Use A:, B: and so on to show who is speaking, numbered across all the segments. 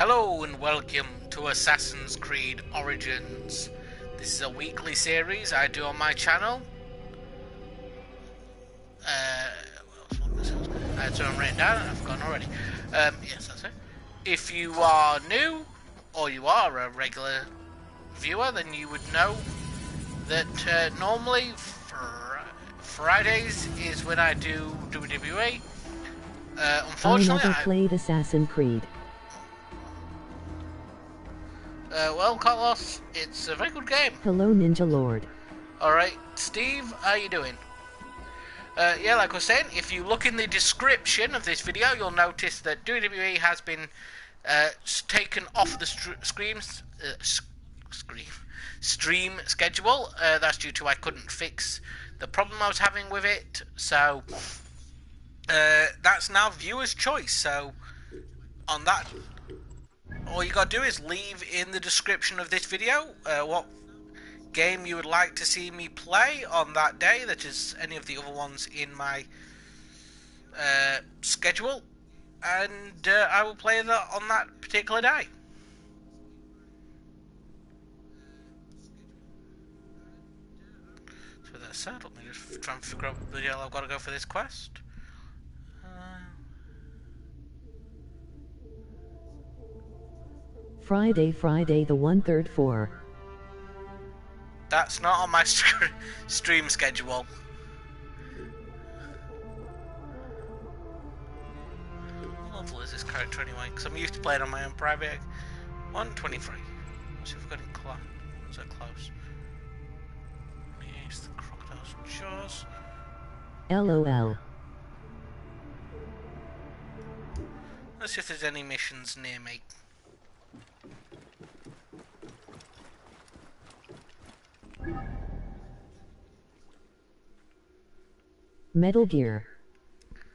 A: Hello and welcome to Assassin's Creed Origins. This is a weekly series I do on my channel. I had something written down and I've forgotten already. Yes, that's it. If you are new, or you are a regular viewer, then you would know that normally Fridays is when I do WWE. Unfortunately,
B: I never played Assassin's Creed.
A: Well, Carlos, it's a very good game.
B: Hello, Ninja Lord.
A: Alright, Steve, how you doing? Yeah, like I was saying, if you look in the description of this video, you'll notice that WWE has been taken off the stream schedule. That's due to I couldn't fix the problem I was having with it. So, that's now viewer's choice. So, on that, all you gotta do is leave in the description of this video what game you would like to see me play on that day, that is any of the other ones in my schedule, and I will play that on that particular day. So that's said, let me just try and figure out the hell I've got to go for this quest.
B: Friday the 1/3/4.
A: That's not on my stream schedule. How level is this character anyway? Because I'm used to playing on my own private. 123. Let's see if we've got it close. So close. Yes, the crocodile's jaws.
B: LOL.
A: Let's see if there's any missions near me.
B: Metal Gear.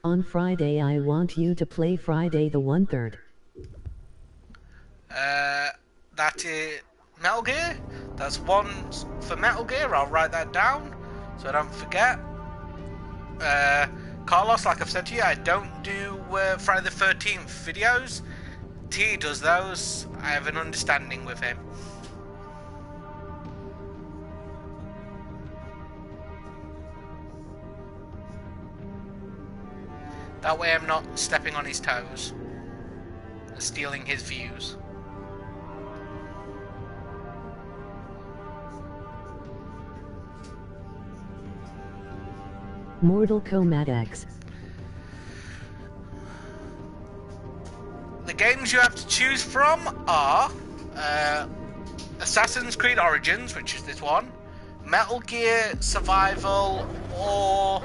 B: On Friday I want you to play Friday the 1/3.
A: That is Metal Gear. That's one for Metal Gear. I'll write that down so I don't forget. Carlos, like I've said to you, I don't do Friday the 13th videos. T does those. I have an understanding with him. That way I'm not stepping on his toes and stealing his views.
B: Mortal Kombat X.
A: The games you have to choose from are Assassin's Creed Origins, which is this one, Metal Gear Survival, or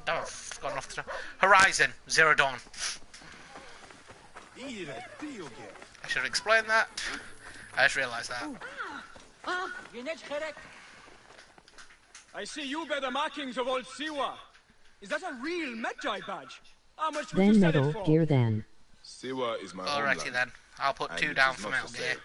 A: I've gone off the Horizon Zero Dawn. I should have explained that. I just realised that.
C: I see you bear the markings of old Siwa. Is that a real Medjay badge? How much would
B: Then
C: you sell it
B: Metal
C: for?
B: Gear then.
D: Siwa is my
A: Alrighty
D: homeland.
A: then. I'll put
D: And
A: 2
D: it
A: down
D: is
A: for
D: not
A: Metal
D: for
A: Gear.
D: sale.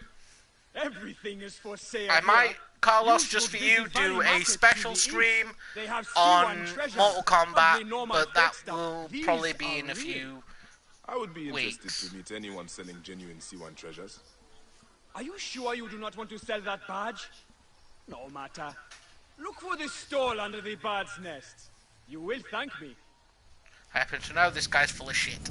C: Everything is for sale.
A: I might,
C: here.
A: Carlos,
C: You
A: just for
C: should
A: you,
C: visit Valley
A: do a
C: Market
A: special
C: to the
A: stream
C: east. They have
A: on
C: Siwan treasures.
A: Mortal
C: Ugly
A: Kombat,
C: Norman
A: but that
C: Dexter.
A: will
C: These
A: probably be
C: are
A: in a
C: real.
A: few
D: I would be interested
A: weeks.
D: to meet anyone selling genuine Siwan treasures.
C: Are you sure you do not want to sell that badge? No matter. Look for the stall under the bird's nest. You will thank me.
A: I happen to know this guy's full of shit.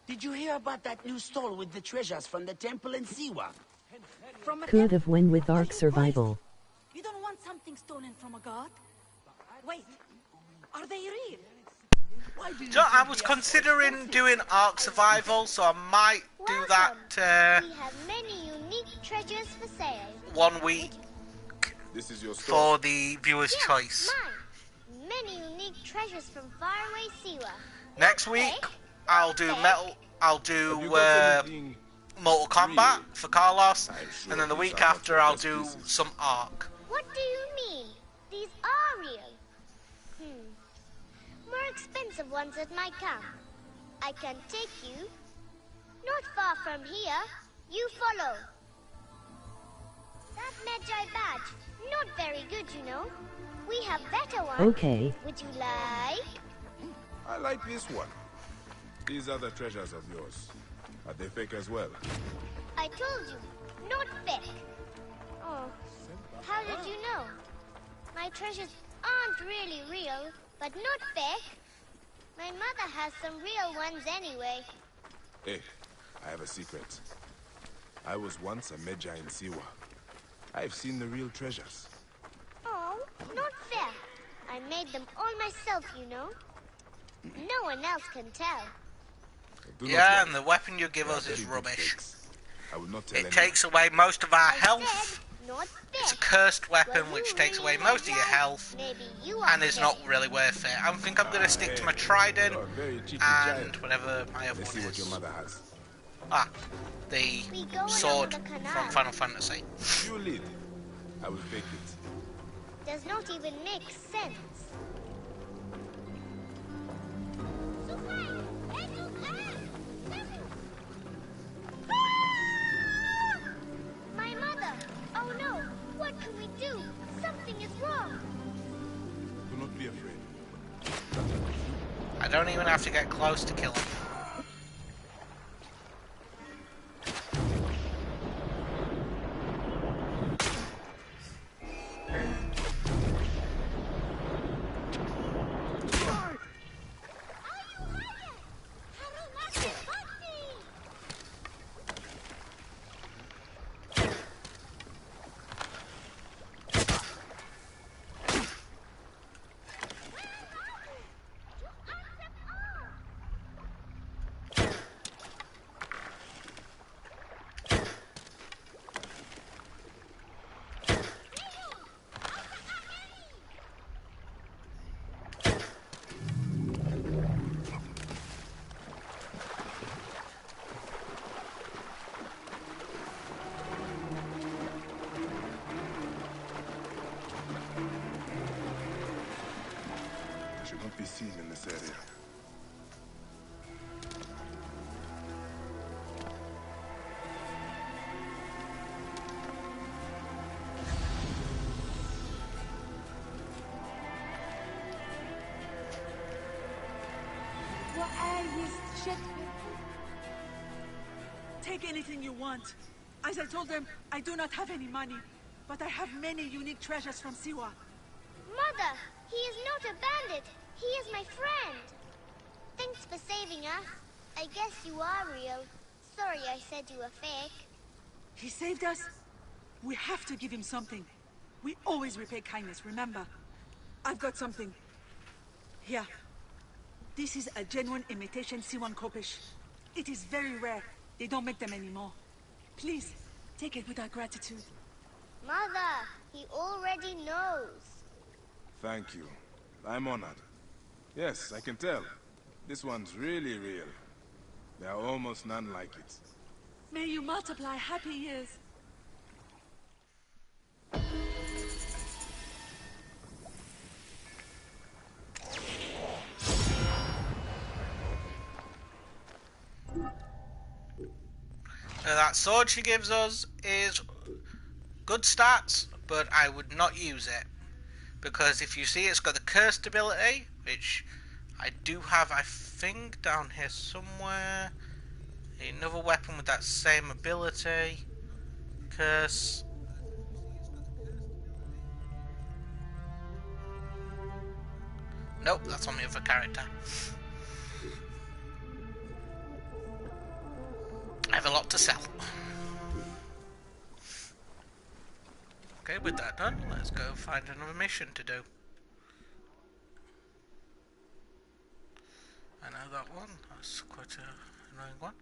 E: Did you hear about that new stall with the treasures from the temple in Siwa?
F: From a
B: Could have won with
F: Are
B: Ark
F: you
B: Survival.
F: crazy? You don't want something stolen from a god? Wait, are they real?
E: Why do you
A: So I
E: think
A: was
E: they are so
A: considering
E: expensive?
A: doing Ark Survival, so I might do that
G: We have many unique treasures for sale.
A: 1 week
D: This is your store.
A: for the viewer's
G: Yes,
A: choice.
G: mine. Many unique treasures from faraway Siwa.
A: Next
G: Not
A: week,
G: fake,
A: I'll
G: not
A: do
G: fake.
A: Metal. I'll
D: Have
A: do
D: you got anything?
A: Mortal Kombat
D: Real?
A: for Carlos,
D: I'm sure
A: and then the
D: these
A: week
D: are not
A: after
D: your
A: I'll
D: best
A: do
D: pieces.
A: some Ark.
G: What do you mean? These are real. More expensive ones that might come. I can take you. Not far from here. You follow. That Magi badge. Not very good, you know. We have better ones.
B: Okay.
G: Would you like?
D: I like this one. These are the treasures of yours. Are they fake as well?
G: I told you. Not fake. Oh, how did you know? My treasures aren't really real, but not fake. My mother has some real ones anyway.
D: Hey, I have a secret. I was once a Magi in Siwa. I've seen the real treasures.
G: Oh, not fair. I made them all myself, you know. No one else can tell.
D: Do not
A: Yeah,
D: worry.
A: and the weapon you give
D: They are
A: us is
D: very good
A: rubbish.
D: fakes. I will not tell
A: It
D: anyone.
A: takes away most of our
G: I
A: health.
G: said, not
A: It's a
G: fake.
A: cursed weapon
G: Were
A: which
G: you
A: takes
G: really
A: away most of your
G: Magi?
A: health,
G: Maybe you are
A: and is not
G: fake.
A: really worth it. I think I'm going to stick to my trident
D: You're a very cheeky
A: and
D: child.
A: whatever my other
D: Let's
A: one
D: see what your
A: is.
D: mother has.
A: The
G: We go along
A: sword
G: the
A: from
G: canal.
A: Final Fantasy.
D: You lead. I will fake it.
G: Does not even make sense. My mother! Oh no! What can we do? Something is wrong.
D: Do not be afraid.
A: I don't even have to get close to kill him.
D: I should not be seen in this area.
H: Take anything you want. As I told them, I do not have any money, but I have many unique treasures from Siwa.
G: Mother! He is not a bandit! He is my friend! Thanks for saving us. I guess you are real. Sorry I said you were fake.
H: He saved us. We have to give him something. We always repay kindness, remember? I've got something. Here. This is a genuine imitation Siwan Kopish. It is very rare. They don't make them anymore. Please, take it with our gratitude.
G: Mother, he already knows.
D: Thank you. I'm honored. Yes, I can tell. This one's really real. There are almost none like it.
H: May you multiply happy years.
A: That sword she gives us is good stats, but I would not use it. Because if you see, it's got the cursed ability, which I do have, I think, down here somewhere. Another weapon with that same ability. Curse. Nope, that's on the other character. I have a lot to sell. Okay, with that done, let's go find another mission to do. I know that one, that's quite an annoying one.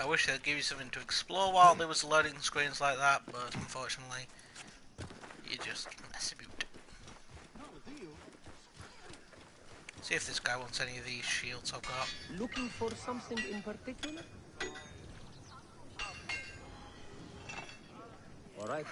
A: I wish they'd give you something to explore while there was loading screens like that, but unfortunately, you just mess about. See if this guy wants any of these shields I've got.
I: Looking for something in particular? All right.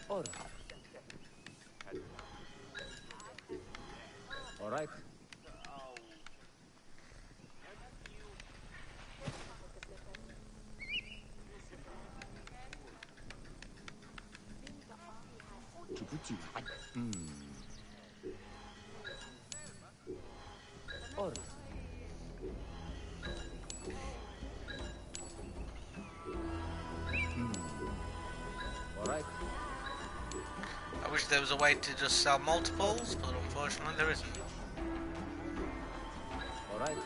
I: All right. All right. All right. All right.
A: I wish there was a way to just sell multiples, but unfortunately there isn't.
I: All right.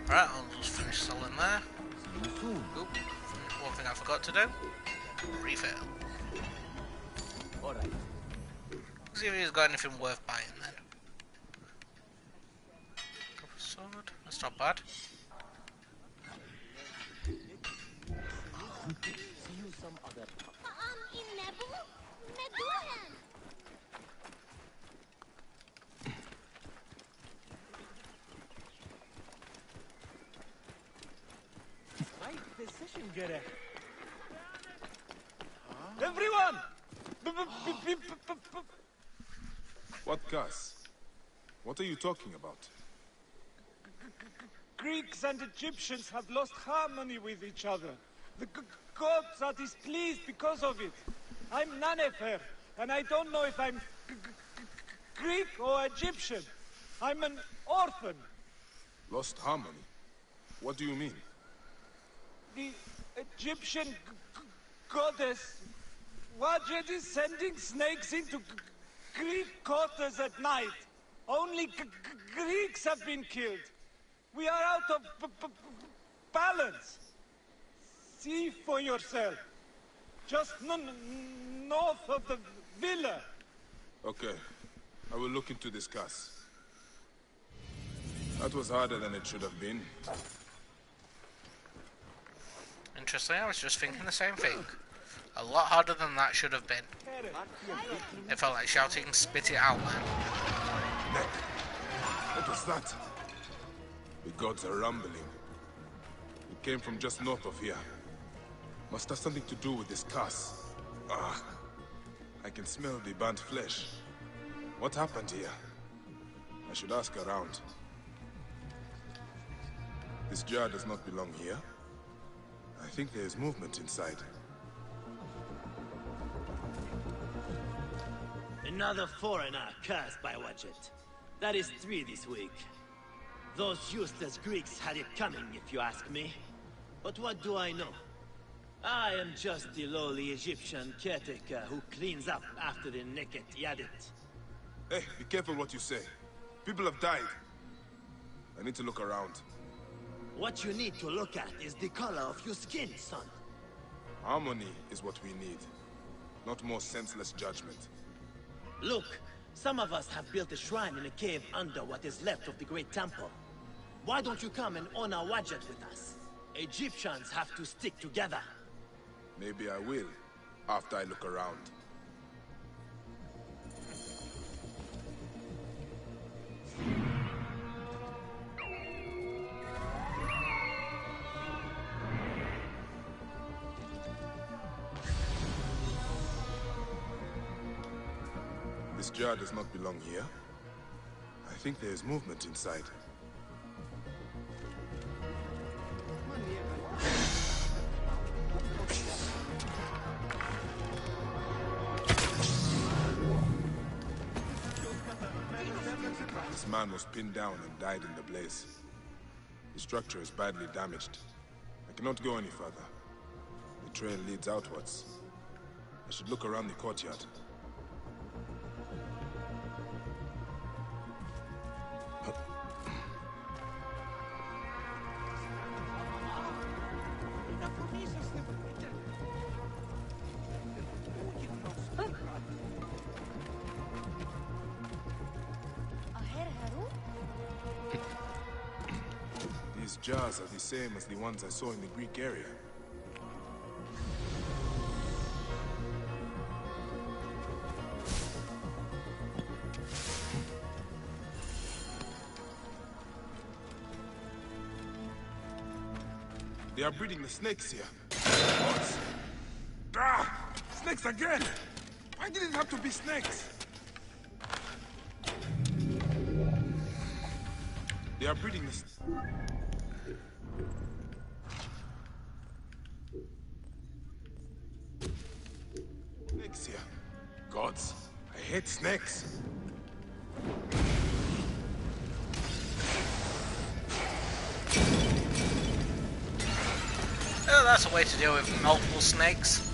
A: Alright, I'll just finish selling there. Oop, one thing I forgot to do. Refill.
I: All right.
A: See if he's got anything worth buying then. Drop a sword, that's not bad.
C: Everyone!
D: What, Gus? What are you talking about?
C: Greeks and Egyptians have lost harmony with each other. The gods are displeased because of it. I'm Nanefer, and I don't know if I'm Greek or Egyptian. I'm an orphan.
D: Lost harmony? What do you mean?
C: The Egyptian goddess Wadjet is sending snakes into Greek quarters at night. Only Greeks have been killed. We are out of balance. See for yourself. Just north of the villa.
D: Okay. I will look into this, Gus. That was harder than it should have been.
A: Interesting, I was just thinking the same thing. A lot harder than that should have been. It felt like shouting, spit it out, man.
D: Neck. What was that? The gods are rumbling. It came from just north of here. Must have something to do with this curse. Ah, I can smell the burnt flesh. What happened here? I should ask around. This jar does not belong here. I think there is movement inside.
J: Another foreigner cursed by Wadjet. That is 3 this week. Those useless Greeks had it coming, if you ask me. But what do I know? I am just the lowly Egyptian caretaker who cleans up after the naked Yadit.
D: Hey, be careful what you say. People have died. I need to look around.
J: What you need to look at is the color of your skin, son.
D: Harmony is what we need. Not more senseless judgment.
J: Look, some of us have built a shrine in a cave under what is left of the Great Temple. Why don't you come and honor Wadjet with us? Egyptians have to stick together.
D: Maybe I will, after I look around. This jar does not belong here. I think there is movement inside. This man was pinned down and died in the blaze. The structure is badly damaged. I cannot go any further. The trail leads outwards. I should look around the courtyard. jars are the same as the ones I saw in the Greek area. They are breeding the snakes here. What? Ah! Snakes again! Why did it have to be snakes? They are breeding the... Snakes here. Gods, I hate snakes.
A: Oh, that's a way to deal with multiple snakes.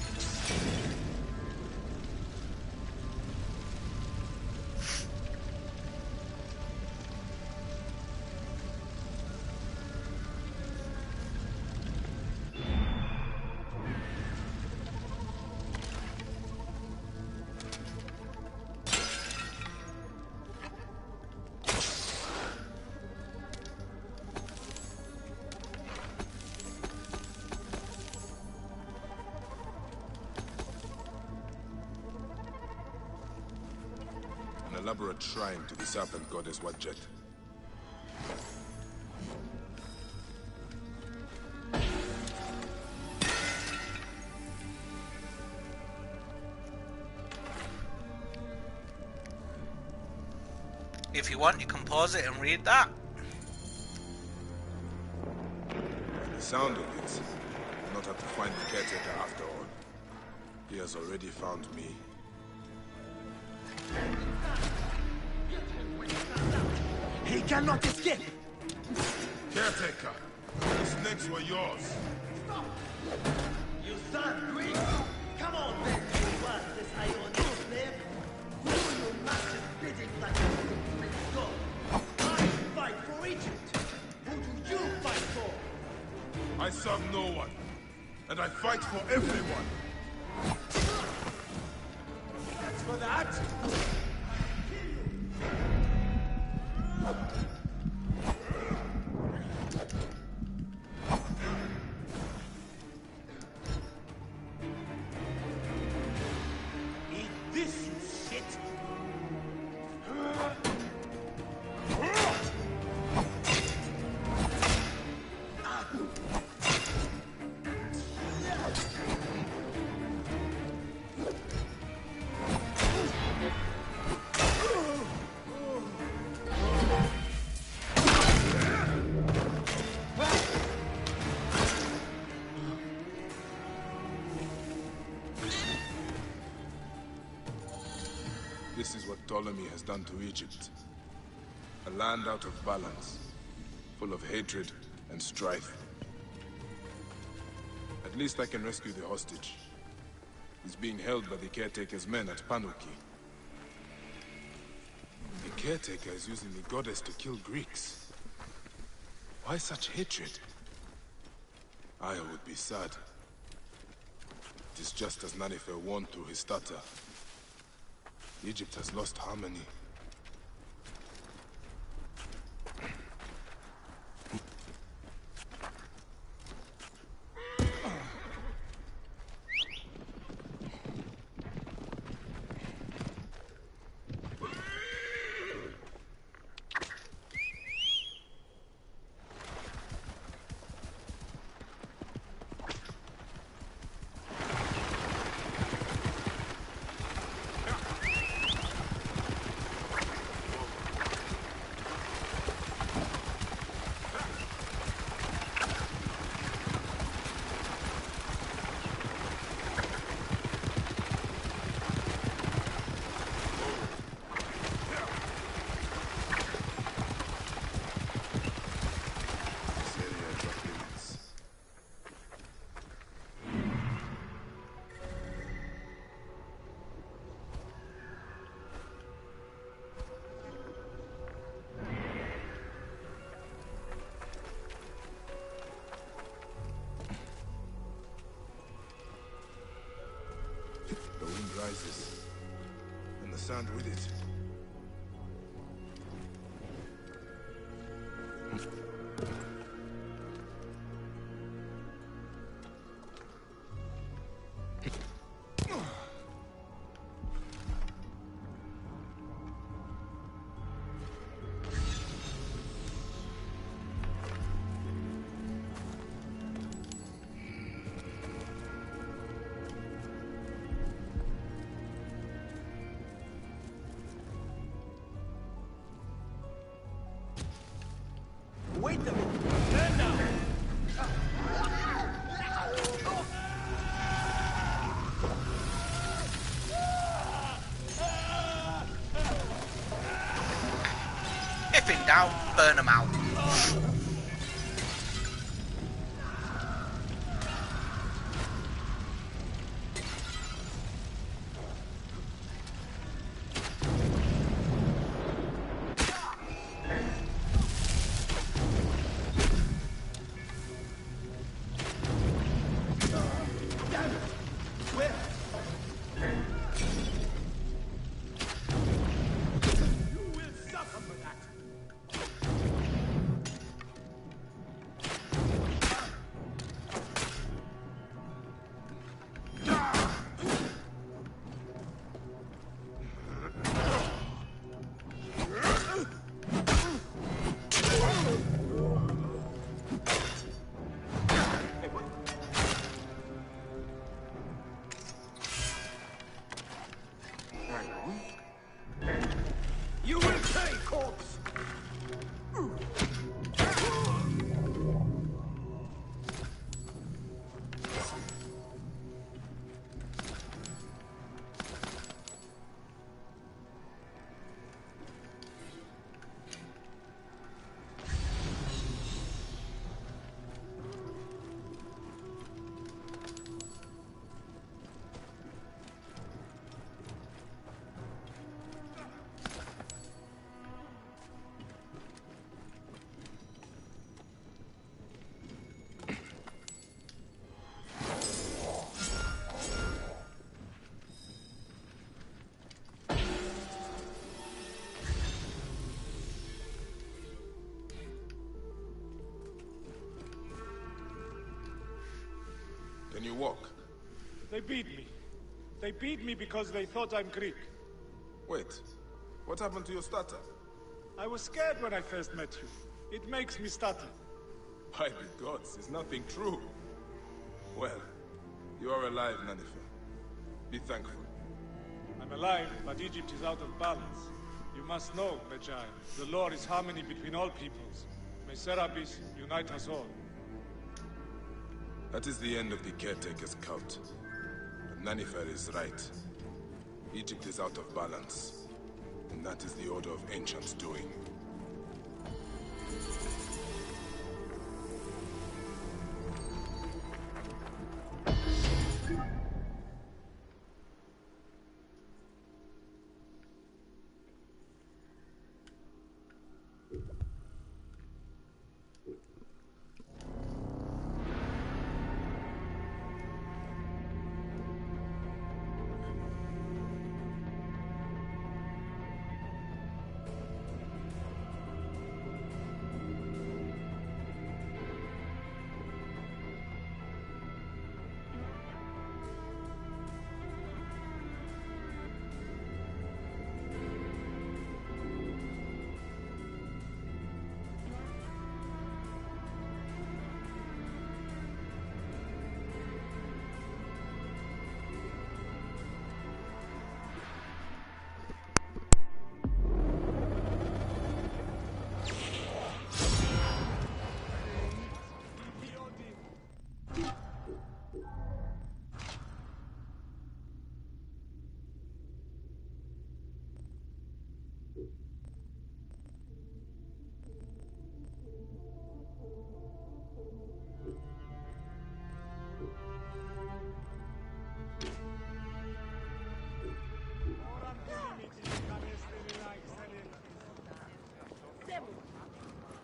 D: Elaborate shrine to the serpent goddess Wadjet.
A: If you want, you can pause it and read that.
D: The sound of it, I'll not have to find the caretaker after all. He has already found me.
J: He cannot escape!
D: Caretaker, the snakes were yours.
J: Stop! You son, Greek! Come on then, you worthless Ionian slave! Do your master's bidding like a stupid dog! I fight for Egypt! Who do you fight for?
D: I serve no one, and I fight for everyone.
J: That's for that! Eat this, you shit!
D: This is what Ptolemy has done to Egypt. A land out of balance, full of hatred and strife. At least I can rescue the hostage. He's being held by the caretaker's men at Panuki. The caretaker is using the goddess to kill Greeks. Why such hatred? Aya would be sad. It is just as Nanifer warned through his stutter. Egypt has lost harmony. Rises, and the sand with it.
A: Now burn them out.
K: You will pay, corpse!
D: Can you walk?
C: They beat me. They beat me because they thought I'm Greek.
D: Wait, what happened to your stutter?
C: I was scared when I first met you. It makes me stutter.
D: By the gods, it's nothing true. Well, you are alive, Nanifer. Be thankful.
C: I'm alive, but Egypt is out of balance. You must know, Medjay, the law is harmony between all peoples. May Serapis unite us all.
D: That is the end of the caretaker's cult. But Nanifer is right. Egypt is out of balance. And that is the Order of Ancients doing.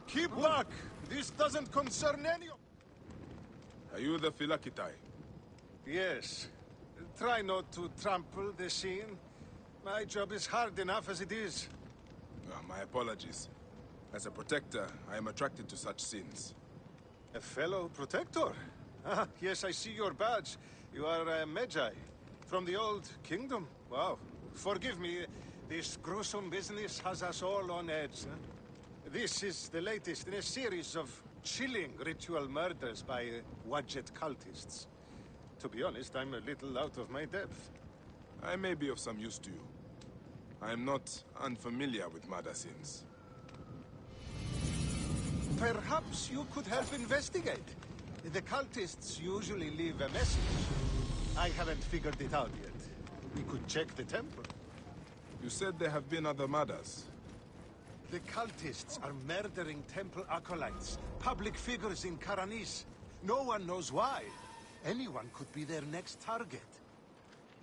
K: Keep back! This doesn't concern any of...
D: Are you the Philakitai?
K: Yes. Try not to trample the scene. My job is hard enough as it is.
D: My apologies. As a protector, I am attracted to such sins.
K: A fellow protector? Ah, yes, I see your badge. You are a Medjay. From the old kingdom. Wow. Forgive me, this gruesome business has us all on edge. Huh? This is the latest in a series of chilling ritual murders by Wadjet cultists. To be honest, I'm a little out of my depth.
D: I may be of some use to you. I am not unfamiliar with murder sins.
K: Perhaps you could help investigate. The cultists usually leave a message. I haven't figured it out yet. We could check the temple.
D: You said there have been other murders.
K: The cultists are murdering temple acolytes, public figures in Karanis. No one knows why. Anyone could be their next target.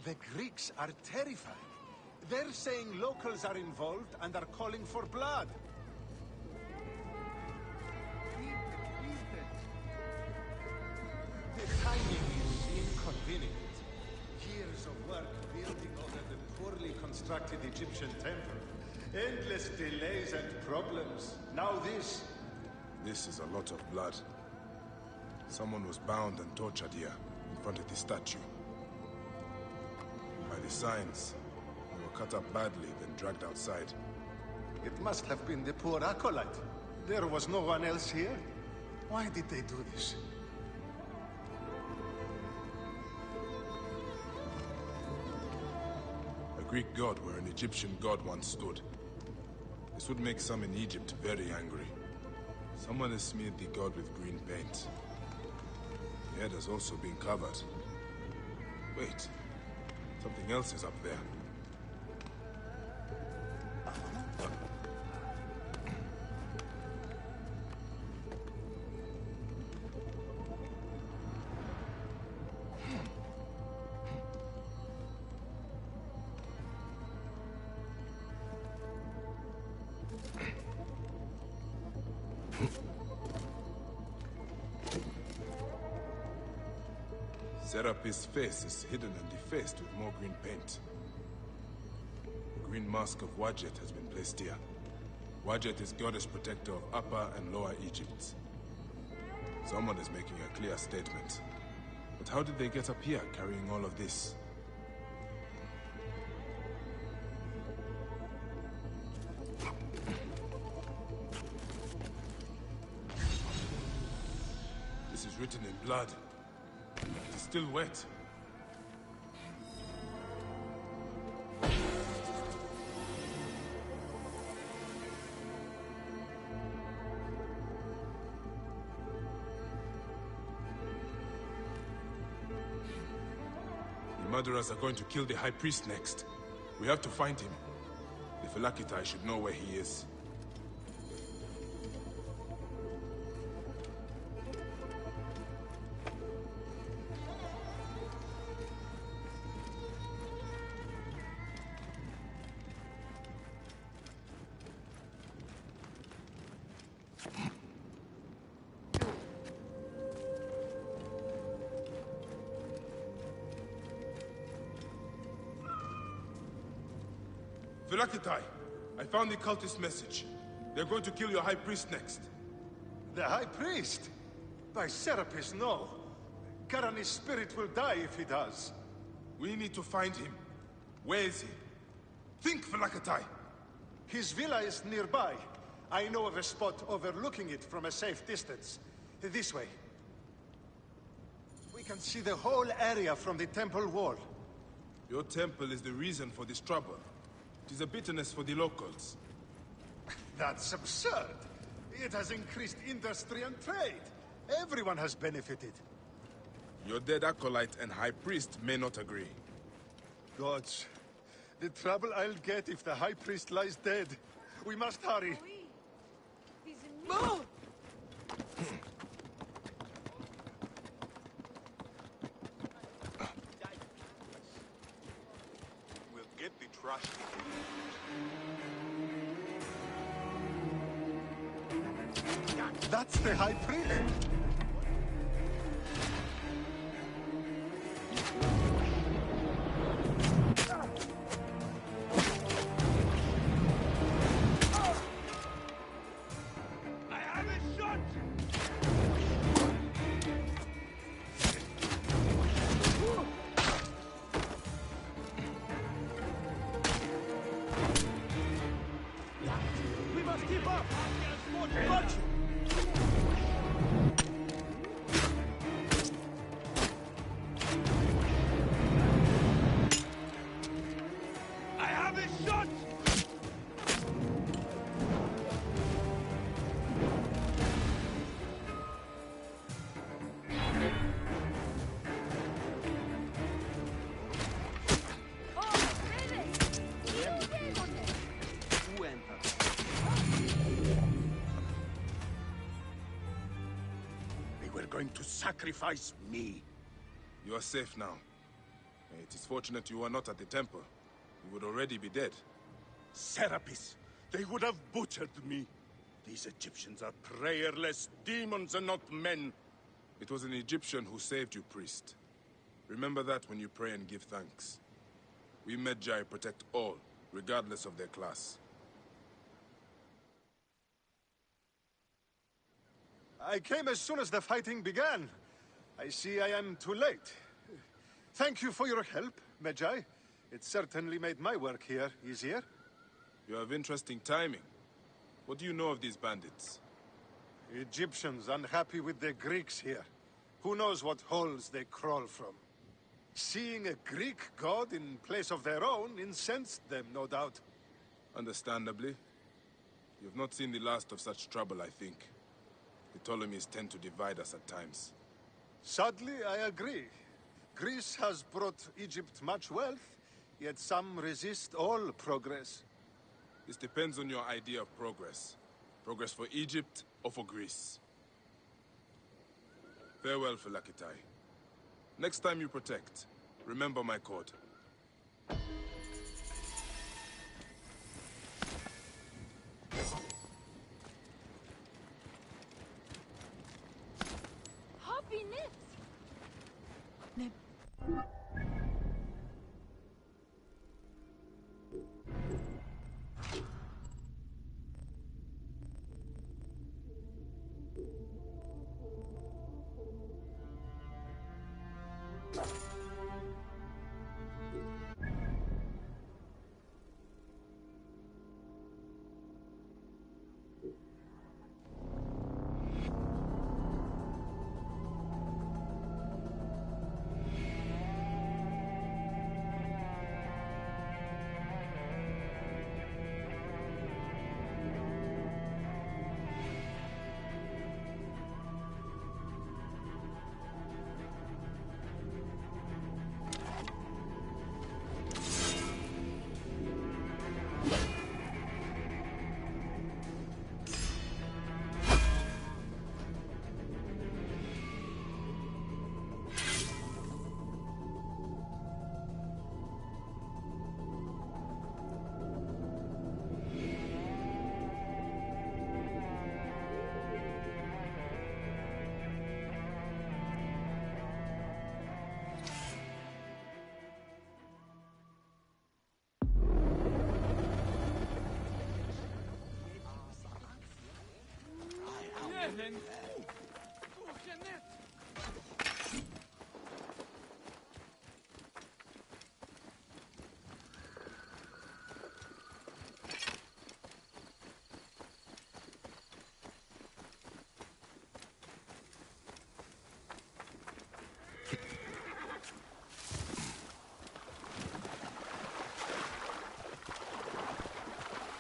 K: The Greeks are terrified. They're saying locals are involved and are calling for blood. The timing is inconvenient. Years of work building over the poorly constructed Egyptian temple. Endless delays and problems. Now this.
D: This is a lot of blood. Someone was bound and tortured here, in front of the statue. By the signs, they were cut up badly, then dragged outside.
K: It must have been the poor acolyte. There was no one else here. Why did they do this?
D: A Greek god where an Egyptian god once stood. This would make some in Egypt very angry. Someone has smeared the god with green paint. The head has also been covered. Wait. Something else is up there. Serapis' face is hidden and defaced with more green paint. The green mask of Wadjet has been placed here. Wadjet is goddess protector of Upper and Lower Egypt. Someone is making a clear statement. But how did they get up here carrying all of this? This is written in blood. It is still wet. The murderers are going to kill the High Priest next. We have to find him. The Phylakitai should know where he is. Phylakitai, I found the cultist message. They're going to kill your High Priest next.
K: The High Priest? By Serapis, no. Karani's spirit will die if he does.
D: We need to find him. Where is he? Think, Phylakitai!
K: His villa is nearby. I know of a spot overlooking it from a safe distance. This way. We can see the whole area from the temple wall.
D: Your temple is the reason for this trouble. It is a bitterness for the locals.
K: That's absurd. It has increased industry and trade. Everyone has benefited.
D: Your dead acolyte and High Priest may not agree.
K: Gods, the trouble I'll get if the High Priest lies dead. We must hurry.
H: Move!
K: We'll get the trash. That's the High Priest. going to sacrifice me.
D: You are safe now. It is fortunate you are not at the temple. You would already be dead.
K: Serapis, they would have butchered me. These Egyptians are prayerless demons and not men.
D: It was an Egyptian who saved you, priest. Remember that when you pray and give thanks. We Medjay protect all, regardless of their class.
K: I came as soon as the fighting began. I see I am too late. Thank you for your help, Medjay. It certainly made my work here easier.
D: You have interesting timing. What do you know of these bandits?
K: Egyptians unhappy with the Greeks here. Who knows what holes they crawl from? Seeing a Greek god in place of their own incensed them, no doubt.
D: Understandably. You've not seen the last of such trouble, I think. The Ptolemies tend to divide us at times.
K: Sadly, I agree. Greece has brought Egypt much wealth, yet some resist all progress.
D: This depends on your idea of progress. Progress for Egypt or for Greece. Farewell, Phylakitai. Next time you protect, remember my code.
F: Hoppy Nip.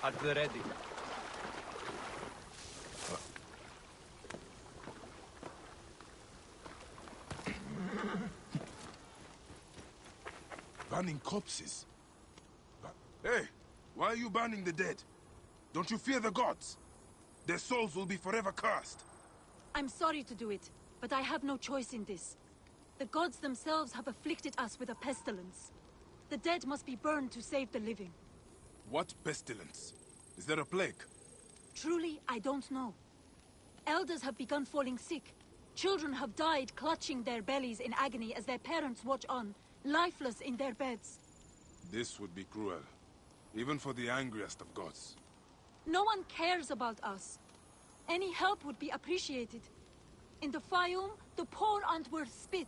I: At the ready.
D: Burning corpses? Hey, why are you burning the dead? Don't you fear the gods? Their souls will be forever cursed.
F: I'm sorry to do it, but I have no choice in this. The gods themselves have afflicted us with a pestilence. The dead must be burned to save the living.
D: What pestilence? Is there a plague?
F: Truly, I don't know. Elders have begun falling sick. Children have died clutching their bellies in agony as their parents watch on, lifeless in their beds.
D: This would be cruel, even for the angriest of gods.
F: No one cares about us. Any help would be appreciated. In the Fayum, the poor aren't worth spit.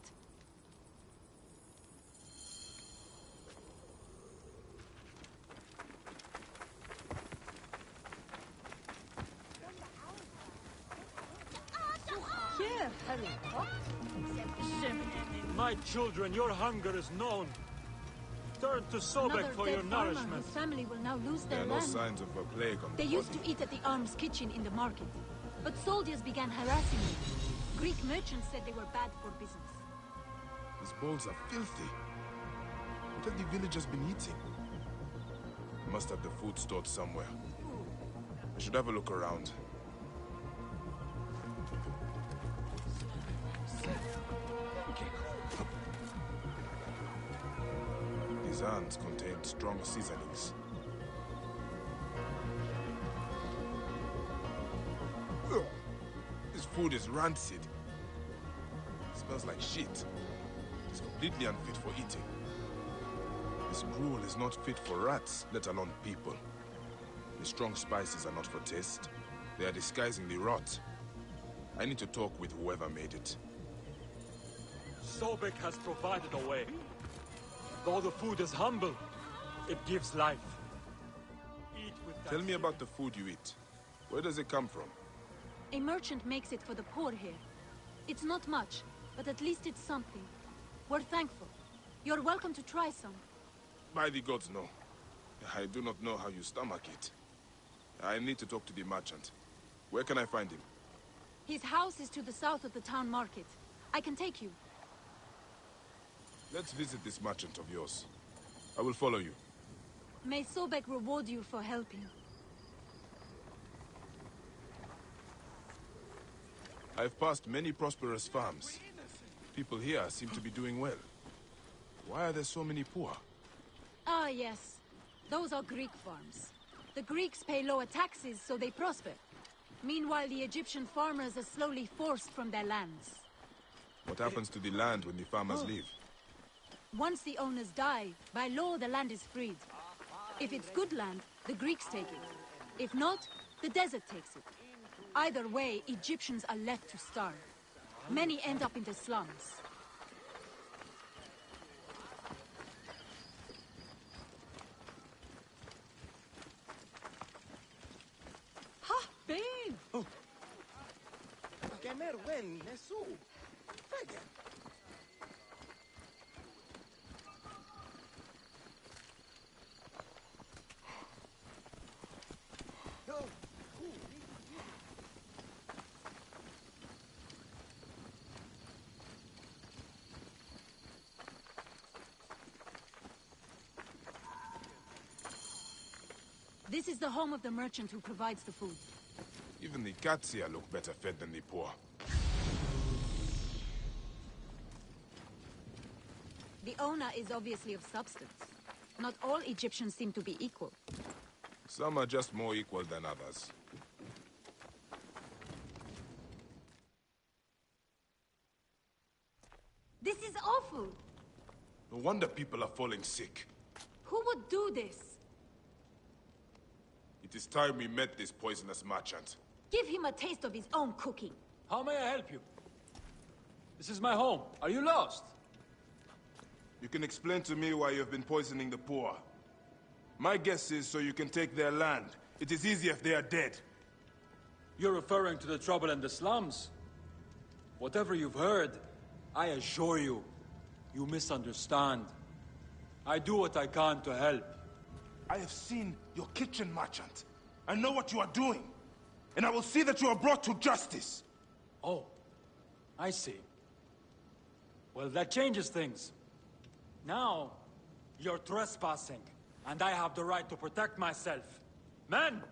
H: Here, Harry.
C: My children, your hunger is known. Turn to Sobek
F: Another
C: for
F: dead
C: your
F: farmer
C: nourishment.
F: whose family will now lose
D: There
F: their
D: are no
F: land.
D: signs of a plague on
F: They
D: the
F: used to
D: body.
F: eat at the arms kitchen in the market. But soldiers began harassing them. Greek merchants said they were bad for business.
D: These bowls are filthy. What have the villagers been eating? They must have the food stored somewhere. I should have a look around. hands contained strong seasonings. Ugh. This food is rancid. It smells like shit. It's completely unfit for eating. This gruel is not fit for rats, let alone people. The strong spices are not for taste. They are disguisingly rot. I need to talk with whoever made it.
C: Sobek has provided a way. Though the food is humble, it gives life. Eat with that.
D: Tell me about the food you eat. Where does it come from?
F: A merchant makes it for the poor here. It's not much, but at least it's something. We're thankful. You're welcome to try some.
D: By the gods, no. I do not know how you stomach it. I need to talk to the merchant. Where can I find him?
F: His house is to the south of the town market. I can take you.
D: Let's visit this merchant of yours. I will follow you.
F: May Sobek reward you for helping.
D: I've passed many prosperous farms. People here seem to be doing well. Why are there so many poor?
F: Ah, yes. Those are Greek farms. The Greeks pay lower taxes, so they prosper. Meanwhile, the Egyptian farmers are slowly forced from their lands.
D: What happens to the land when the farmers leave?
F: Once the owners die, by law the land is freed. If it's good land, the Greeks take it. If not, the desert takes it. Either way, Egyptians are left to starve. Many end up in the slums.
H: Ha, Ben!
E: Kemer wen nesu. Fegen.
F: This is the home of the merchant who provides the food.
D: Even the cats here look better fed than the poor.
F: The owner is obviously of substance. Not all Egyptians seem to be equal.
D: Some are just more equal than others.
F: This is awful!
D: No wonder people are falling sick.
F: Who would do this?
D: It is time we met this poisonous merchant.
F: Give him a taste of his own cooking.
C: How may I help you? This is my home. Are you lost?
D: You can explain to me why you've been poisoning the poor. My guess is so you can take their land. It is easier if they are dead.
C: You're referring to the trouble in the slums? Whatever you've heard, I assure you, you misunderstand. I do what I can to help.
D: I have seen your kitchen merchant. I know what you are doing. And I will see that you are brought to justice.
C: Oh, I see. Well, that changes things. Now, you're trespassing, and I have the right to protect myself. Men!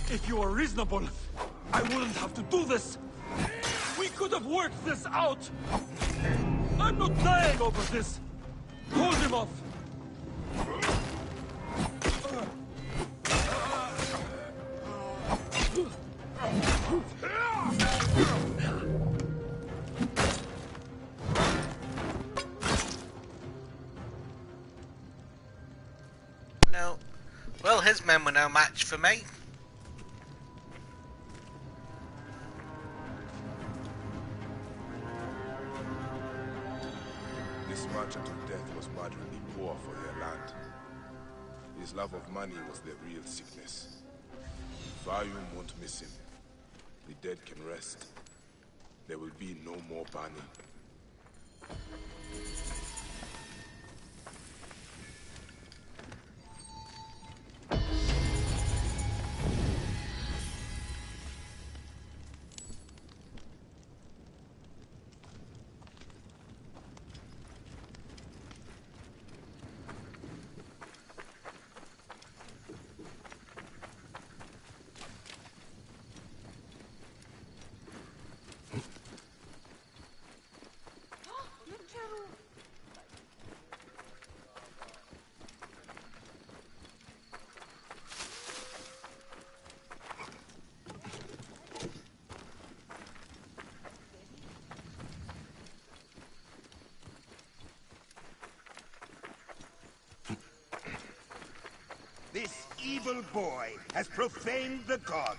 C: If you were reasonable, I wouldn't have to do this! We could have worked this out! I'm not dying over this! Hold him off!
A: No. Well, his men were no match for me.
D: This merchant of death was murdering the poor for their land. His love of money was their real sickness. Fayum won't miss him. The dead can rest. There will be no more burning.
L: evil boy has profaned the god.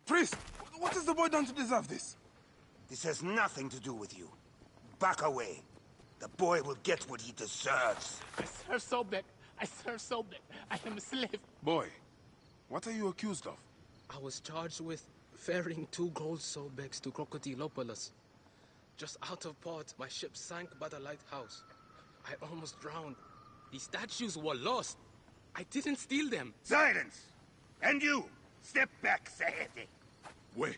D: Priest, what has the boy done to deserve this?
L: This has nothing to do with you. Back away. The boy will get what he deserves.
M: I serve Sobek. I serve Sobek. I am a slave.
D: Boy, what are you accused of?
N: I was charged with ferrying 2 gold Sobeks to Crocodilopolis. Just out of port, my ship sank by the lighthouse. I almost drowned. The statues were lost. I didn't steal them.
L: Silence! And you! Step back, Sahete.
D: Wait.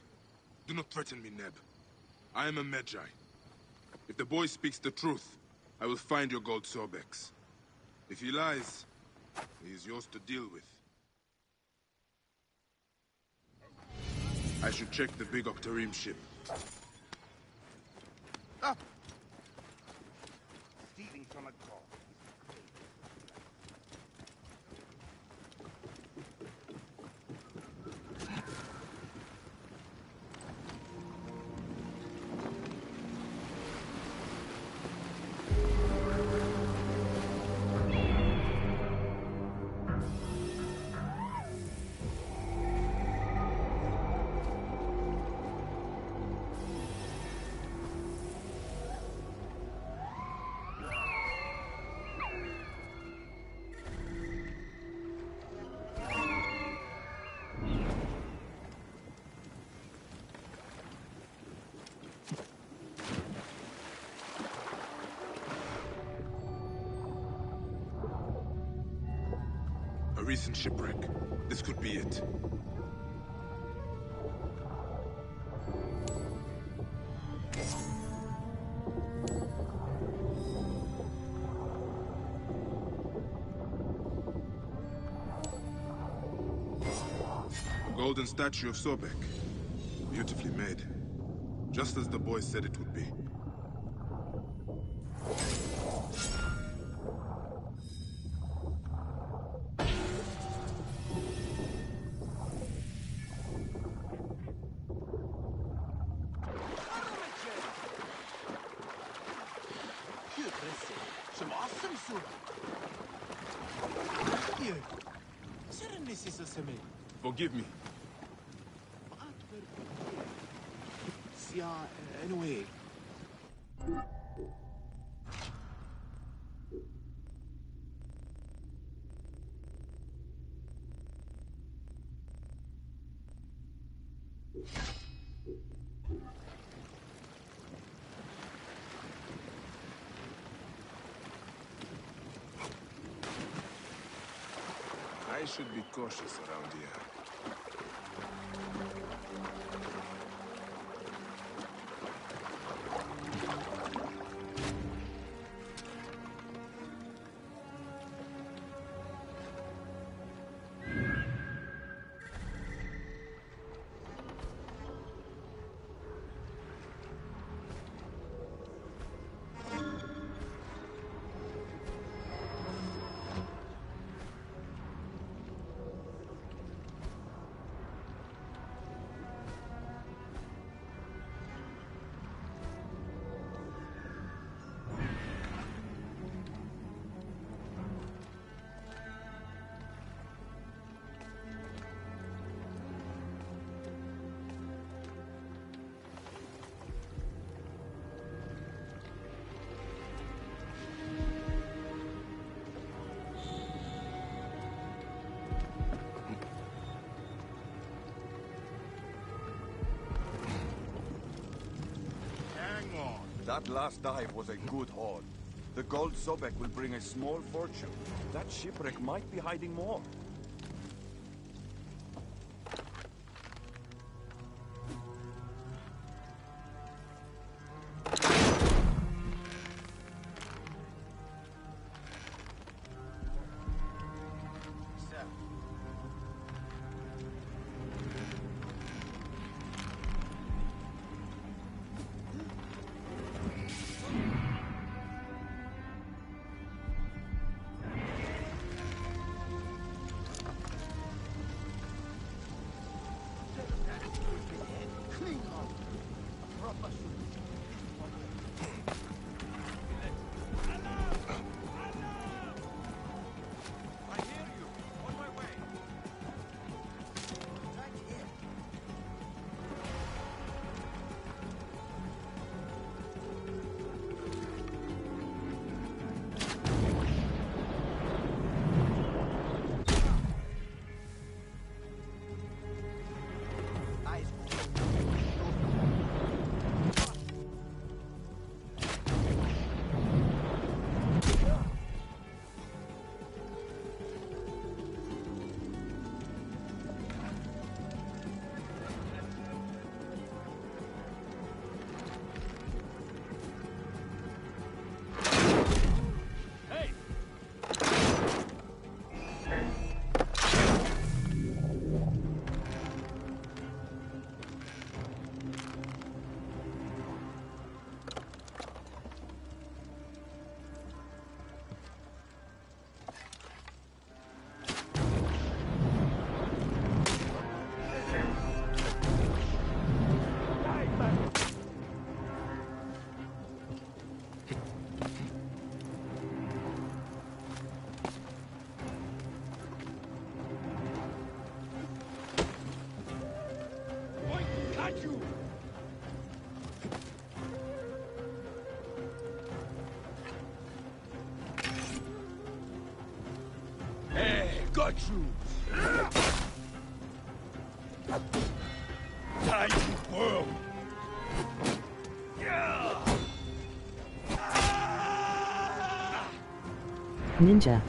D: Do not threaten me, Neb. I am a Medjay. If the boy speaks the truth, I will find your gold Sobeks. If he lies, he is yours to deal with. I should check the big Octarim ship.
L: Up! Stealing from a god.
D: A recent shipwreck. This could be it. A golden statue of Sobek. Beautifully made. Just as the boy said it would be. Forgive me.
M: Anyway.
D: I should be cautious around here.
O: That last dive was a good haul. The gold Sobek will bring a small fortune. That shipwreck might be hiding more. got you! Tiny world!
B: Ninja.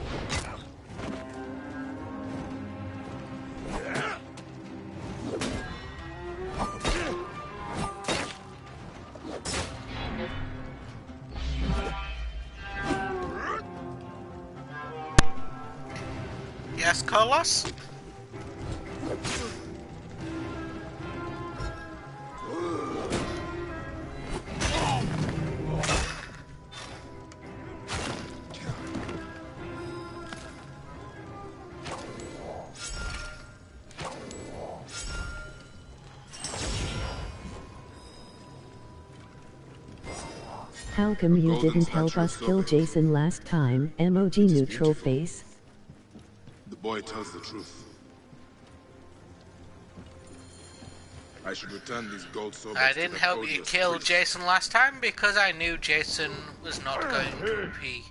A: Yes, Carlos?
B: How come you
D: golden
B: didn't help
D: statue of
B: us kill
D: Sobek.
B: Jason last time? Emoji neutral face.
D: The boy tells the truth. I should return these gold Sobeks
A: I
D: to
A: didn't
D: that
A: help you
D: odious
A: kill
D: priest.
A: Jason last time because I knew Jason was not going to be...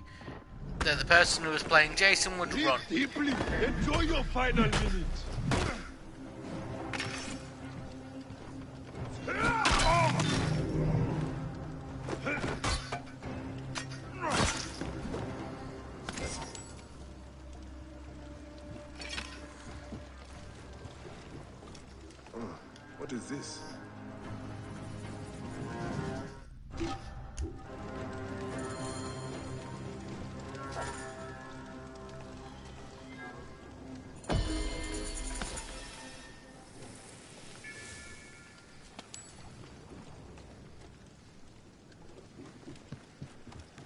A: that the person who was playing Jason would run.
O: Deeply. Enjoy your final minute.
D: What is this?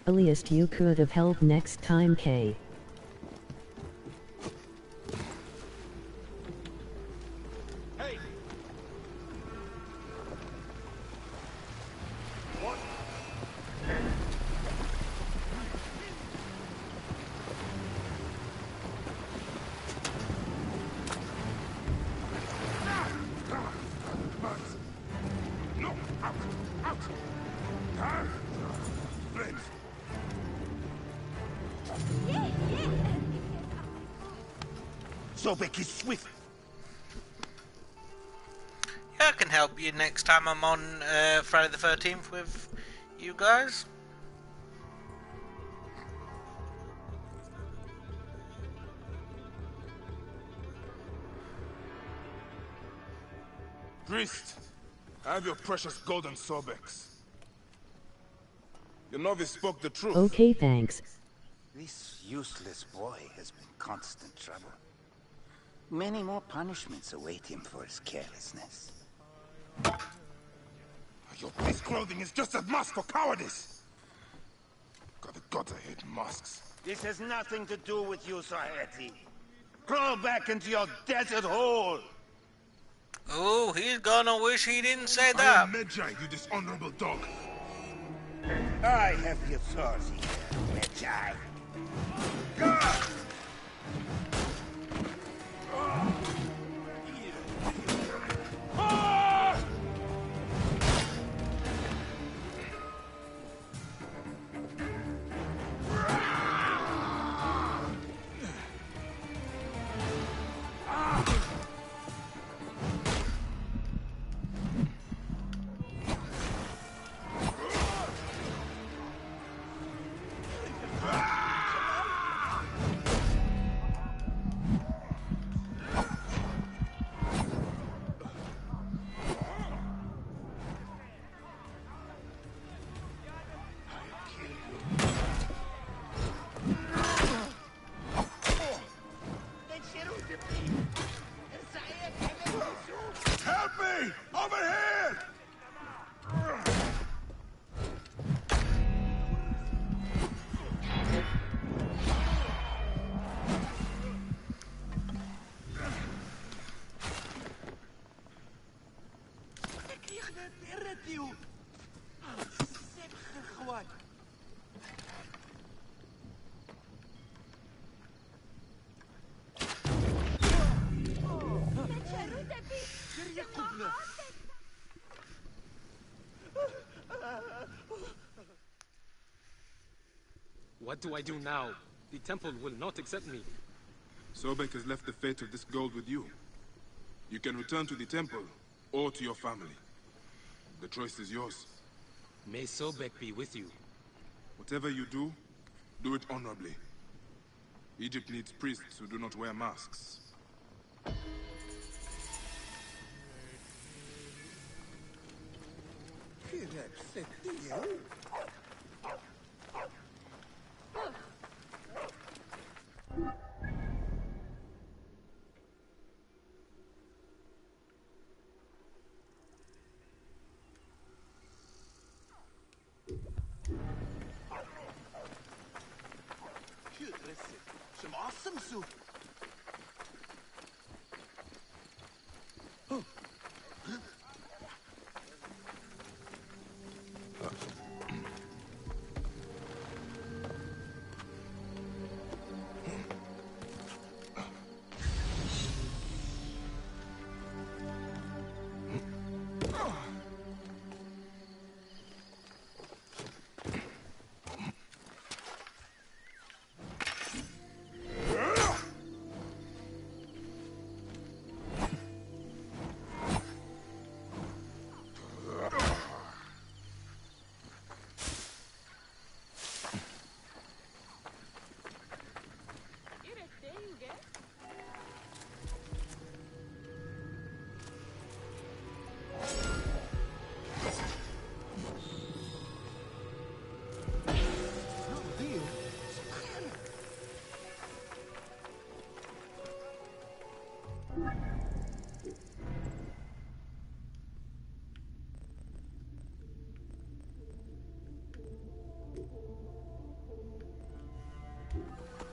B: Earliest you could have helped next time, K.
O: Hey! What?
D: No! Out! Out! Friends!
L: Sobek is swift.
A: Yeah, I can help you next time I'm on Friday the 13th with you guys.
D: Priest, I have your precious golden Sobeks. Your novice spoke the truth.
B: Okay, thanks.
E: This useless boy has been constant trouble. Many more punishments await him for his carelessness.
D: Your priest clothing is just a mask for cowardice. God, the gods, I hate masks.
L: This has nothing to do with you, Saheti. Crawl back into your desert hole.
A: Oh, he's gonna wish he didn't say
D: I
A: that.
D: am Medjay, you dishonorable dog.
L: I have the authority, Medjay. God!
D: Help me! Over here!
N: What do I do now? The temple will not accept me.
D: Sobek has left the fate of this gold with you. You can return to the temple, or to your family. The choice is yours.
N: May Sobek be with you.
D: Whatever you do, do it honorably. Egypt needs priests who do not wear masks.
P: Some awesome soup.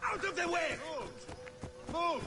L: Out of the way!
K: Move!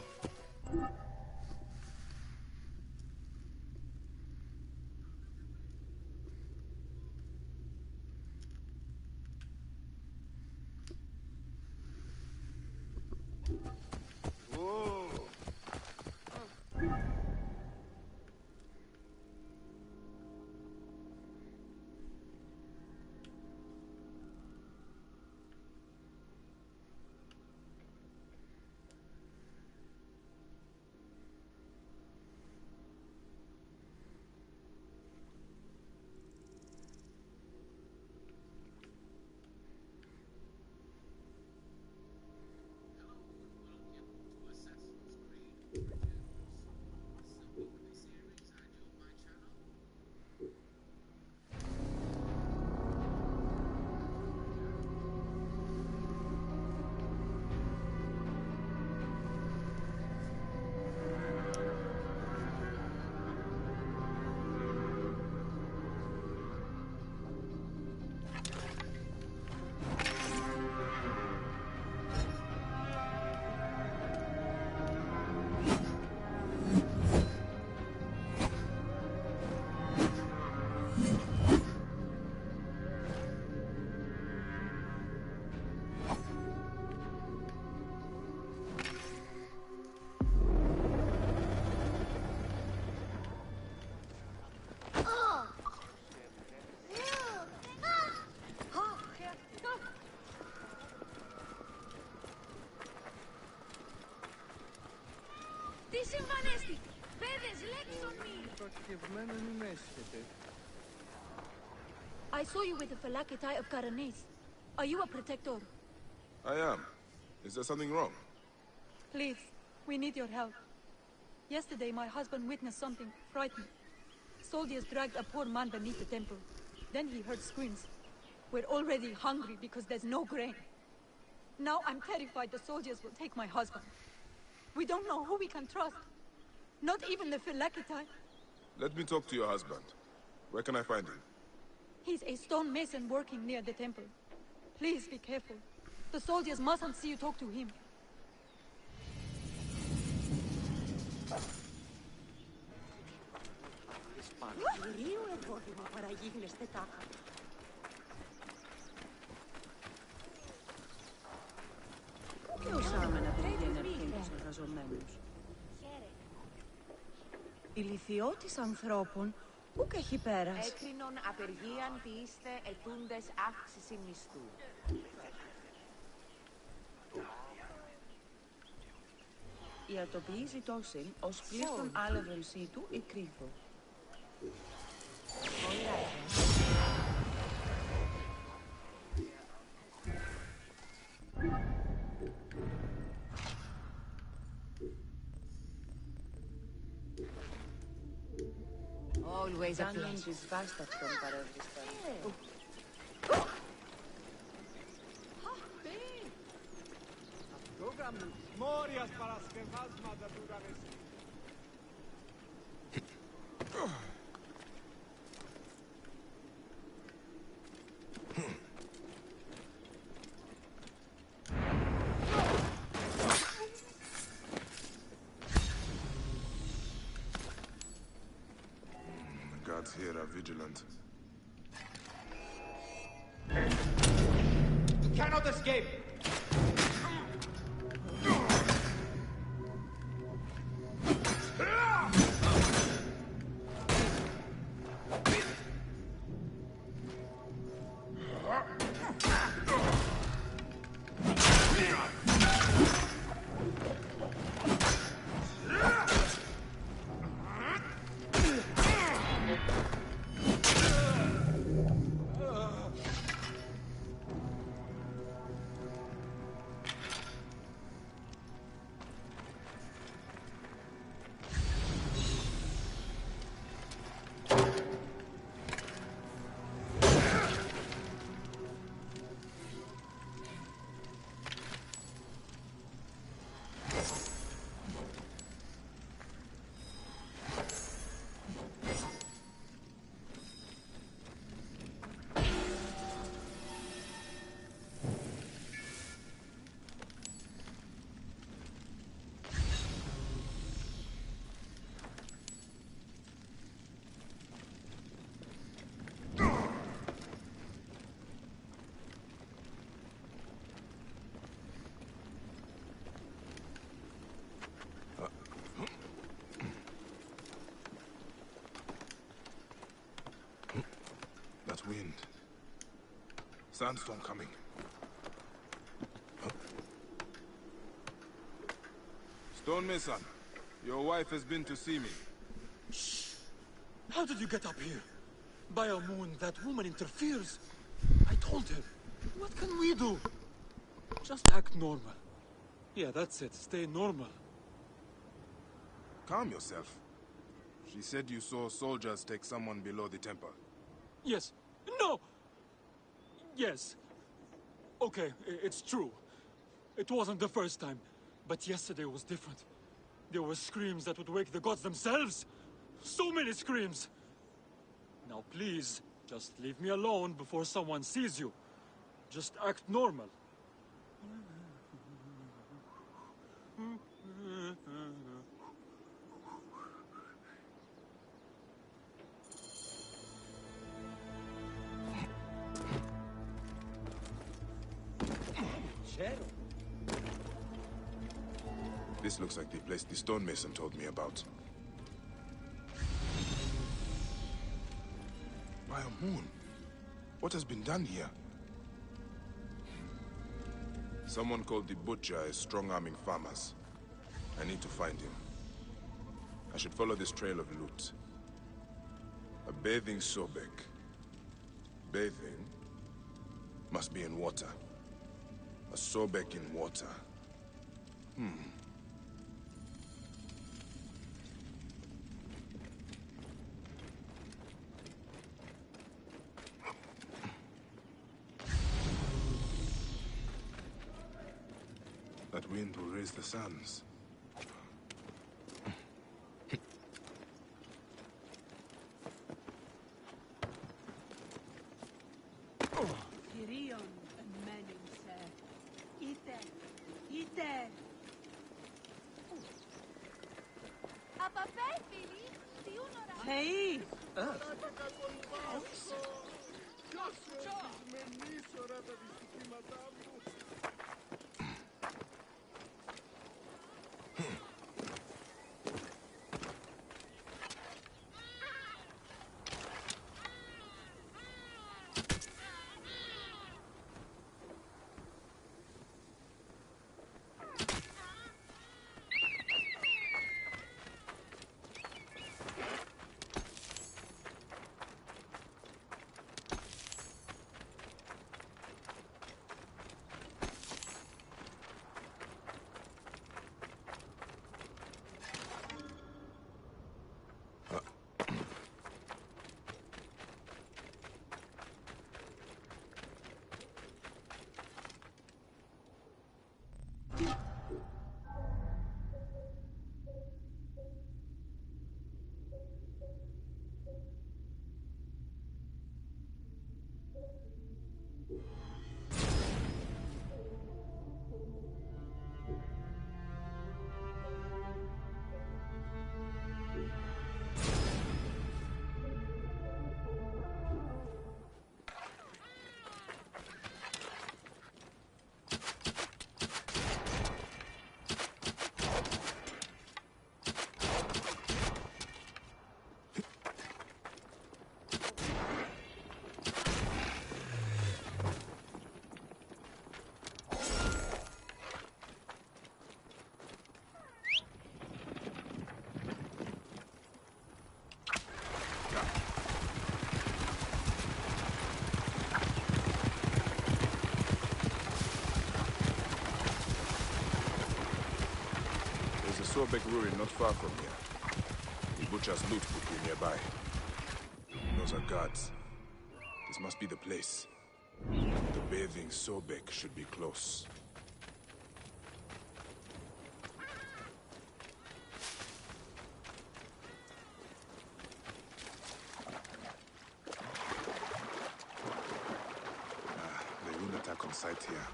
F: Τι συμβανέστηκε! Παιδες, λέξον μη! I saw you with the Phylakitai of Karanis. Are you a protector?
D: I am. Is there something wrong?
F: Please, we need your help. Yesterday, my husband witnessed something frightening. Soldiers dragged a poor man beneath the temple. Then he heard screams. We're already hungry because there's no grain. Now I'm terrified the soldiers will take my husband. We don't know who we can trust. Not even the Phylakitai.
D: Let me talk to your husband. Where can I find him?
F: He's a stone mason working near the temple. Please be careful. The soldiers mustn't see you talk to him.
Q: Και οσάμε να περιενεργούν τους εργαζομένους. Η λυθιώτης ανθρώπων ούκ έχει πέρας.
R: Έκρινον απεργίαν ποιήστε ετούντες αύξηση μισθού.
Q: Η ατοπή ζητώσιν ως πλήστον άλευρον σύτου ή κρύθο.
R: Always a
Q: Κάνουν
R: pleasure.
Q: της βάσταυτον παρεύριστα.
C: Μόριας παρασκευάσματα του Ραβεσί.
D: The guards here are vigilant.
I: You cannot escape!
D: That wind. Sandstorm coming. Stonemason, your wife has been to see me.
S: How did you get up here? By a moon, that woman interferes. I told her. What can we do? Just act normal. Yeah, that's it. Stay normal.
D: Calm yourself. She said you saw soldiers take someone below the temple.
S: Yes. No! Yes. Okay, it's true. It wasn't the first time. But yesterday was different. There were screams that would wake the gods themselves. So many screams. Now please, just leave me alone before someone sees you. Just act normal.
D: This looks like the place the stonemason told me about. By a moon. What has been done here? Someone called the Butcher is strong-arming farmers. I need to find him. I should follow this trail of loot. A bathing Sobek. Bathing must be in water. A Sobek in water. That wind will raise the sands.
H: Kyrion Menimse. Ite. Ite. Hey!
D: Sobek ruin not far from here. The butcher's loot could be nearby. Those are guards. This must be the place. The bathing Sobek should be close. They won't attack on sight here.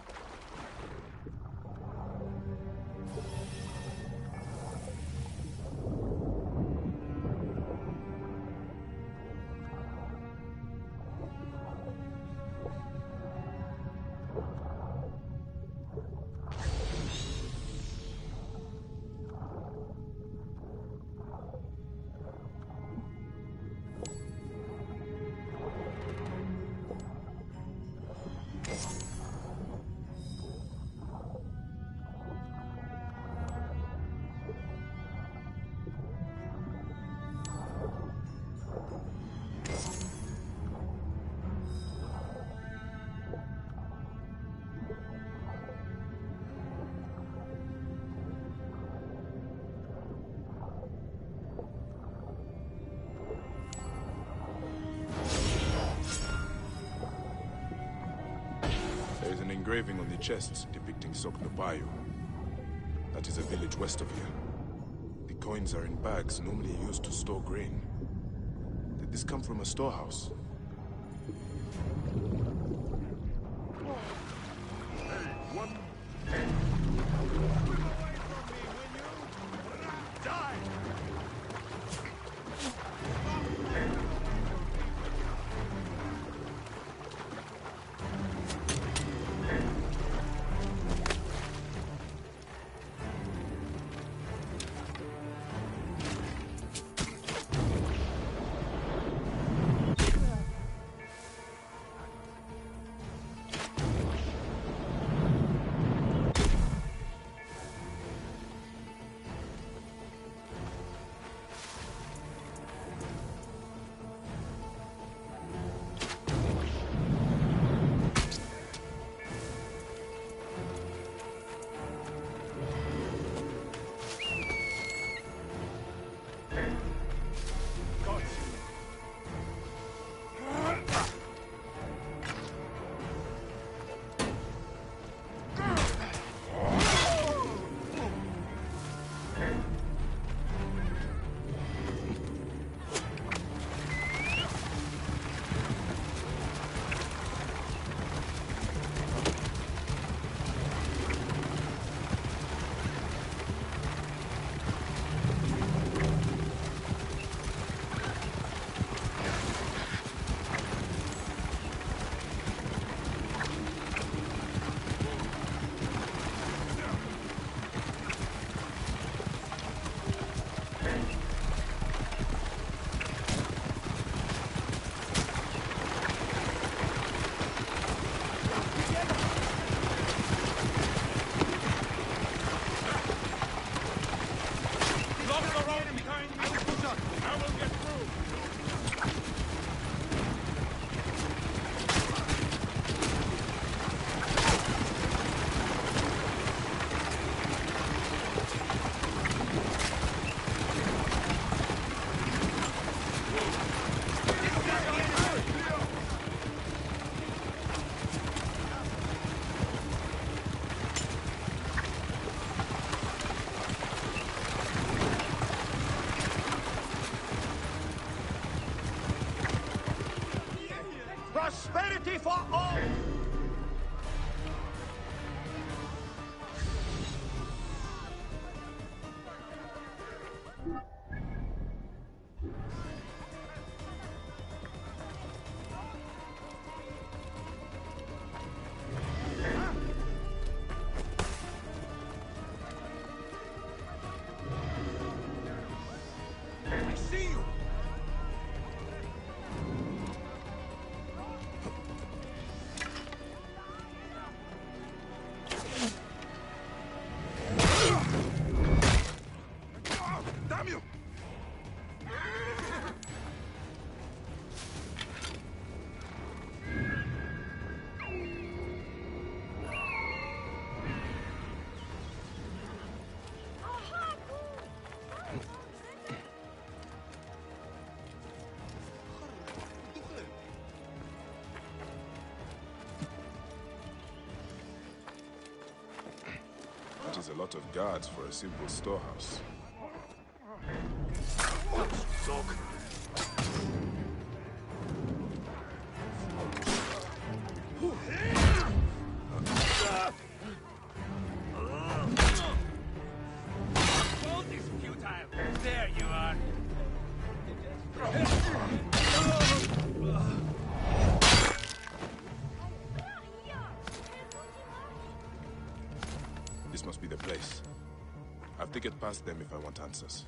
D: There is an engraving on the chest depicting Soknopayu. That is a village west of here. The coins are in bags normally used to store grain. Did this come from a storehouse? is a lot of guards for a simple storehouse.
J: Hold this futile! There you are!
D: This must be the place. I have to get past them if I want answers.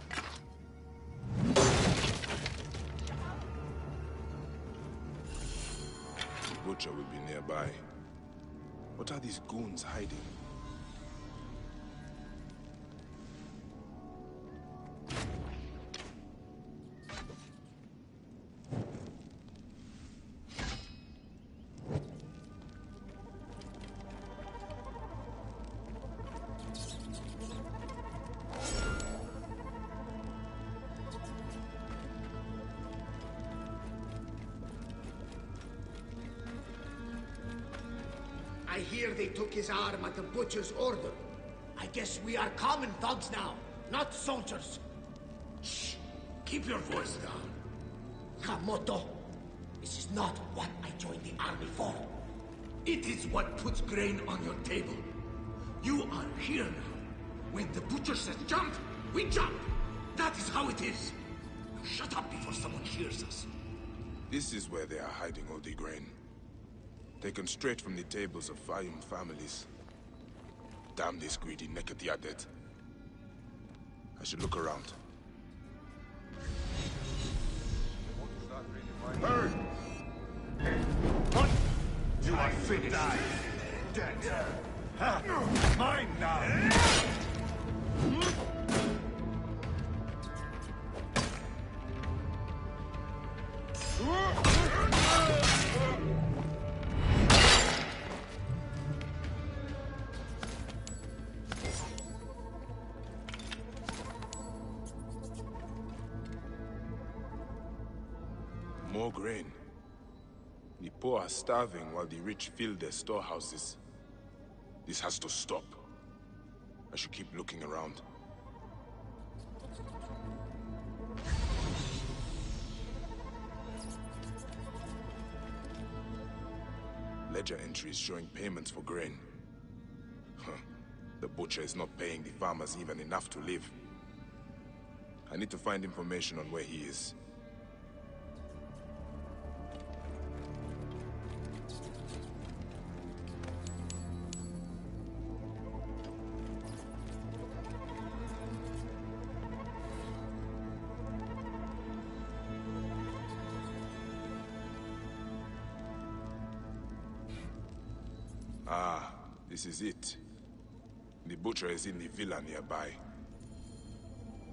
D: The butcher will be nearby. What are these goons hiding?
T: I hear they took his arm at the butcher's order. I guess we are common thugs now, not soldiers. Shh! Keep your voice down. Kamoto, this is not what I joined the army for. It is what puts grain on your table. You are here now. When the butcher says jump, we jump. That is how it is. Now shut up before someone hears us.
D: This is where they are hiding all the grain. Taken straight from the tables of Fayum families. Damn this greedy Nekatiadet. I should look around.
K: Hurry! What? You are finished. Dead. Ha! Mine now!
D: More grain. The poor are starving while the rich fill their storehouses. This has to stop. I should keep looking around. Ledger entries showing payments for grain. Huh. The butcher is not paying the farmers even enough to live. I need to find information on where he is. Ah, this is it. The butcher is in the villa nearby.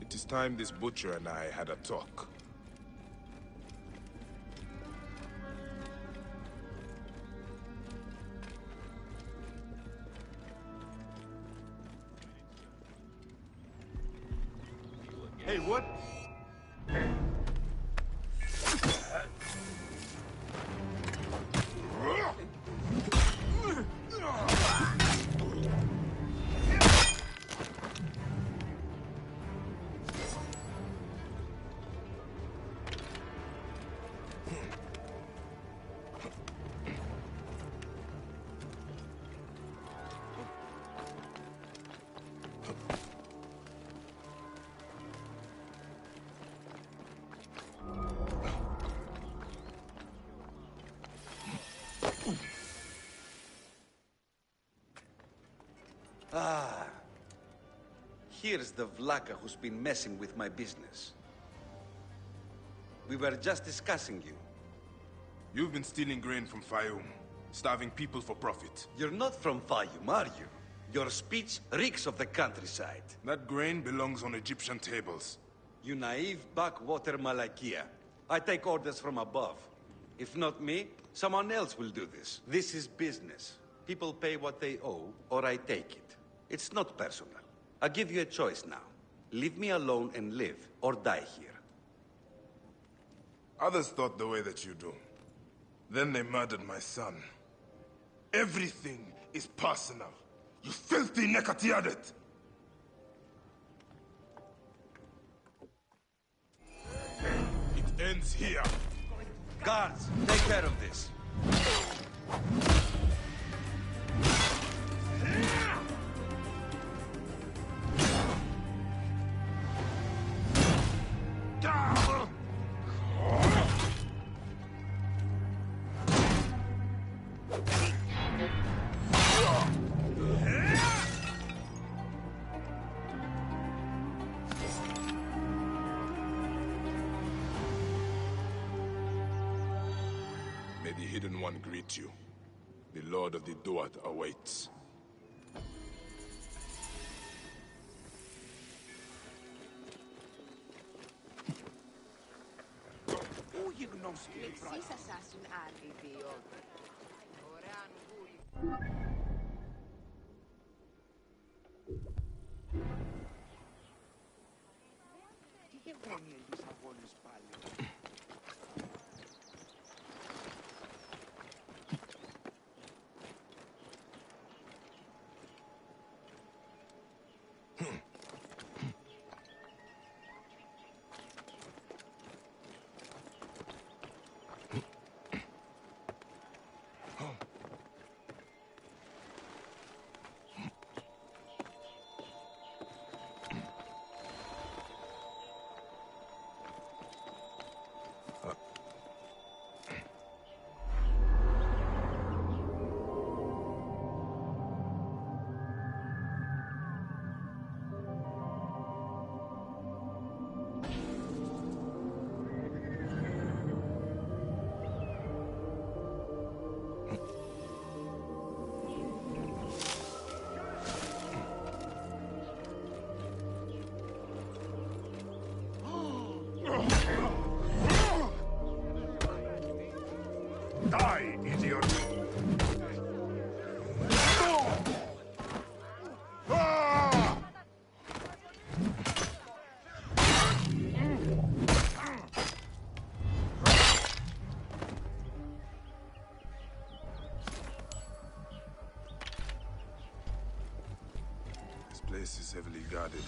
D: It is time this butcher and I had a talk.
K: Hey, what?
U: Ah. Here's the Vlaka who's been messing with my business. We were just discussing you.
D: You've been stealing grain from Fayum, starving people for profit.
U: You're not from Fayum, are you? Your speech reeks of the countryside.
D: That grain belongs on Egyptian tables.
U: You naive backwater Malakia. I take orders from above. If not me, someone else will do this. This is business. People pay what they owe, or I take it. It's not personal. I give you a choice now. Leave me alone and live, or die here.
D: Others thought the way that you do. Then they murdered my son. Everything is personal. You filthy Nekatiadet! ends here.
U: Guards, take care of this.
D: May the Hidden One greet you. The Lord of the Duat awaits.
R: Εξής ασάσουν άλλοι δύο. Ωραία αγκούρι.
T: Τι γεγονία οι αγώνες πάλι.
K: Die, idiot!
D: This place is heavily guarded.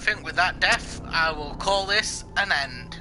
A: think with that death, I will call this an end.